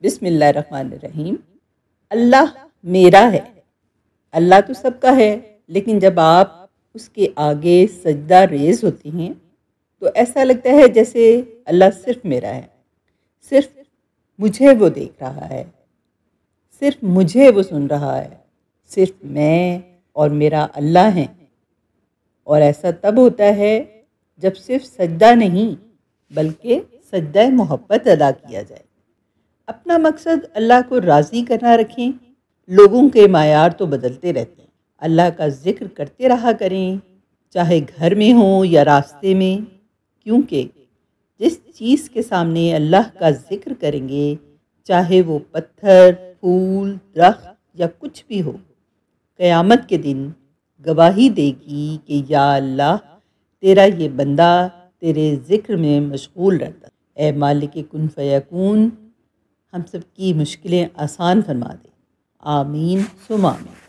بسم اللہ الرحمن الرحیم۔ اللہ میرا ہے۔ اللہ تو سب کا ہے، لیکن جب آپ اس کے آگے سجدہ ریز ہوتی ہیں تو ایسا لگتا ہے جیسے اللہ صرف میرا ہے، صرف مجھے وہ دیکھ رہا ہے، صرف مجھے وہ سن رہا ہے، صرف میں اور میرا اللہ ہیں۔ اور ایسا تب ہوتا ہے جب صرف سجدہ نہیں بلکہ سجدہ محبت ادا کیا جائے۔ اپنا مقصد اللہ کو راضی کرنا رکھیں۔ لوگوں کے معیار تو بدلتے رہتے ہیں، اللہ کا ذکر کرتے رہا کریں، چاہے گھر میں ہوں یا راستے میں، کیونکہ جس چیز کے سامنے اللہ کا ذکر کریں گے، چاہے وہ پتھر، پھول، درخت یا کچھ بھی ہو، قیامت کے دن گواہی دے گی کہ یا اللہ، تیرا یہ بندہ تیرے ذکر میں مشغول رہتا۔ اے مالک کن فیکون، ہم سب کی مشکلیں آسان فرما دے۔ آمین ثم آمین۔